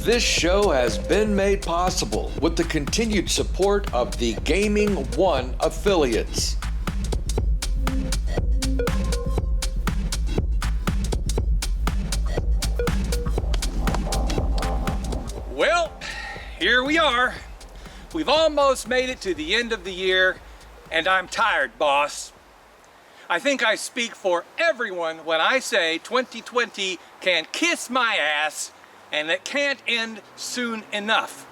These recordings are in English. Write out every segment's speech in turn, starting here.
This show has been made possible with the continued support of the Gaming One affiliates. Well, here we are. We've almost made it to the end of the year, and I'm tired, boss. I think I speak for everyone when I say 2020 can kiss my ass, and it can't end soon enough.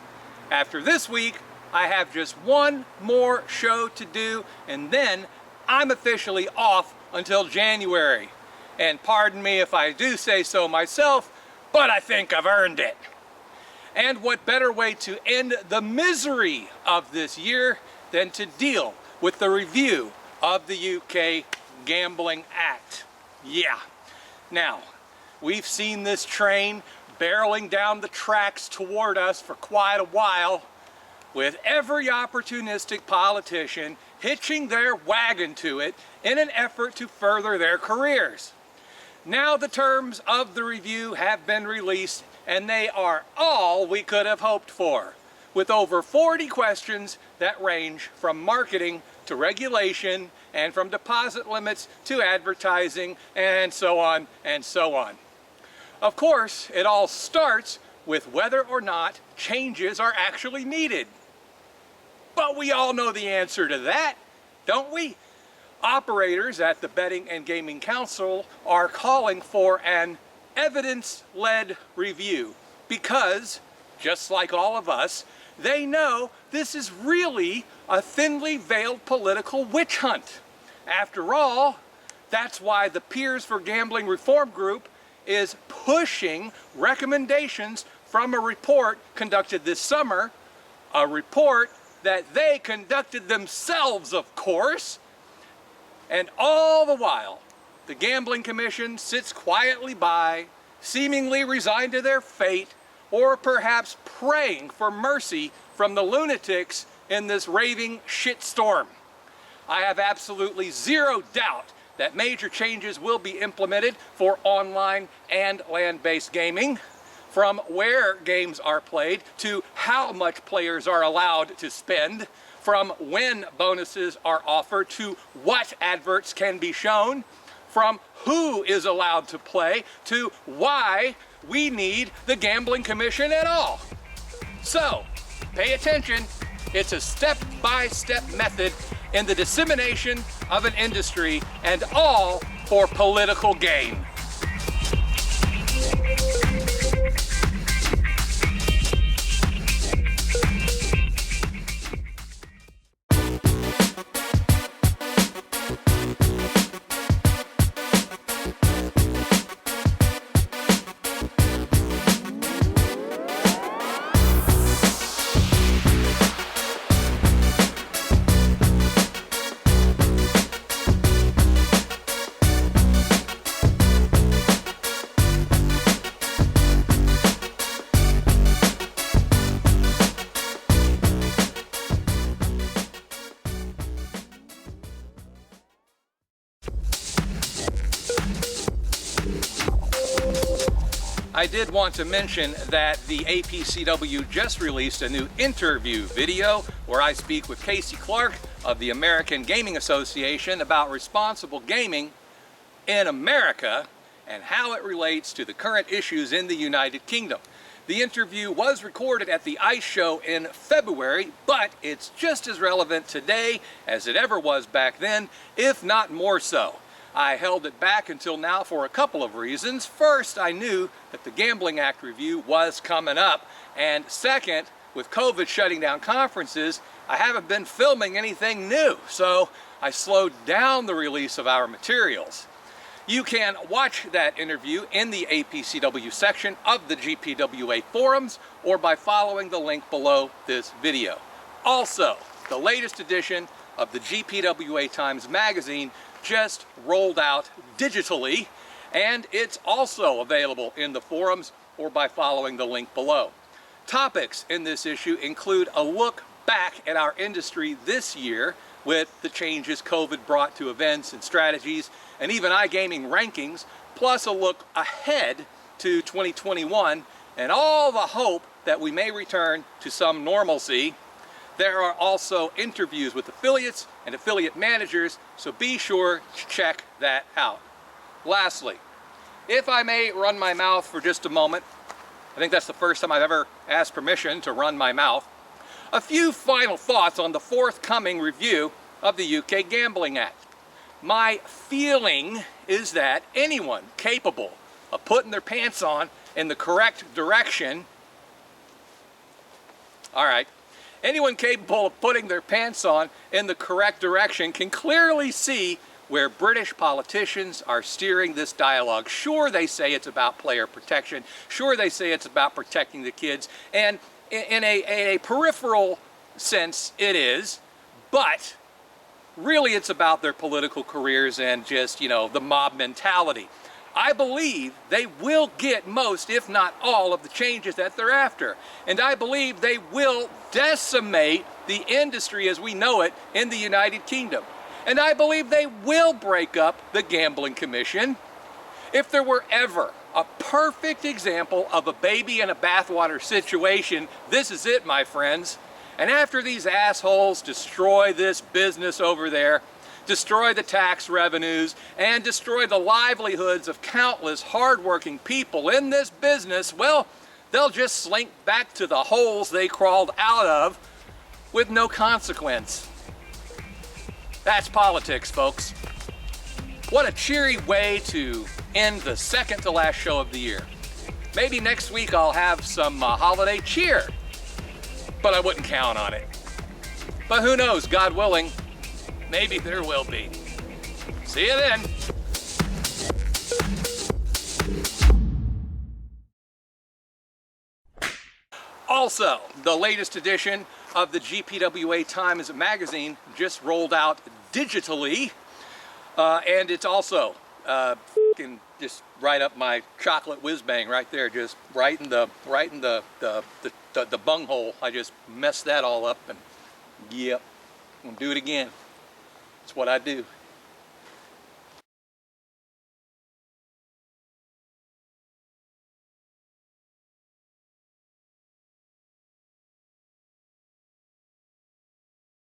After this week, I have just one more show to do, and then I'm officially off until January. And pardon me if I do say so myself, but I think I've earned it. And what better way to end the misery of this year than to deal with the review of the UK Gambling Act. Yeah. Now, we've seen this train barreling down the tracks toward us for quite a while, with every opportunistic politician hitching their wagon to it in an effort to further their careers. Now the terms of the review have been released, and they are all we could have hoped for, with over 40 questions that range from marketing to regulation and from deposit limits to advertising and so on and so on. Of course, it all starts with whether or not changes are actually needed. But we all know the answer to that, don't we? Operators at the Betting and Gaming Council are calling for an evidence-led review because, just like all of us, they know this is really a thinly veiled political witch hunt. After all, that's why the Peers for Gambling Reform Group is pushing recommendations from a report conducted this summer, a report that they conducted themselves, of course. And all the while, the Gambling Commission sits quietly by, seemingly resigned to their fate, or perhaps praying for mercy from the lunatics in this raving shitstorm. I have absolutely zero doubt that major changes will be implemented for online and land-based gaming, from where games are played to how much players are allowed to spend, from when bonuses are offered to what adverts can be shown, from who is allowed to play to why we need the Gambling Commission at all. So, pay attention. It's a step-by-step method in the dissemination of an industry, and all for political gain. I did want to mention that the APCW just released a new interview video where I speak with Casey Clark of the American Gaming Association about responsible gaming in America and how it relates to the current issues in the United Kingdom. The interview was recorded at the ICE show in February, but it's just as relevant today as it ever was back then, if not more so. I held it back until now for a couple of reasons. First, I knew that the Gambling Act review was coming up. And second, with COVID shutting down conferences, I haven't been filming anything new. So I slowed down the release of our materials. You can watch that interview in the APCW section of the GPWA forums or by following the link below this video. Also, the latest edition of the GPWA Times magazine just rolled out digitally, and it's also available in the forums or by following the link below. Topics in this issue include a look back at our industry this year with the changes COVID brought to events and strategies, and even iGaming rankings, plus a look ahead to 2021 and all the hope that we may return to some normalcy, there are also interviews with affiliates and affiliate managers, so be sure to check that out. Lastly, if I may run my mouth for just a moment, I think that's the first time I've ever asked permission to run my mouth, a few final thoughts on the forthcoming review of the UK Gambling Act. My feeling is that anyone capable of putting their pants on in the correct direction, anyone capable of putting their pants on in the correct direction can clearly see where British politicians are steering this dialogue. Sure, they say it's about player protection. Sure, they say it's about protecting the kids. And in a peripheral sense, it is. But really, it's about their political careers and just, the mob mentality. I believe they will get most, if not all, of the changes that they're after. And I believe they will decimate the industry as we know it in the United Kingdom. And I believe they will break up the Gambling Commission. If there were ever a perfect example of a baby in a bathwater situation, this is it, my friends. And after these assholes destroy this business over there, destroy the tax revenues, and destroy the livelihoods of countless hardworking people in this business, well, they'll just slink back to the holes they crawled out of with no consequence. That's politics, folks. What a cheery way to end the second to last show of the year. Maybe next week I'll have some holiday cheer, but I wouldn't count on it. But who knows, God willing, maybe there will be. See you then. Also, the latest edition of the GPWA Times magazine just rolled out digitally, and it's also just right up my chocolate whiz bang right there, just right in the bunghole. I just messed that all up, and yep, I'm gonna do it again. That's what I do.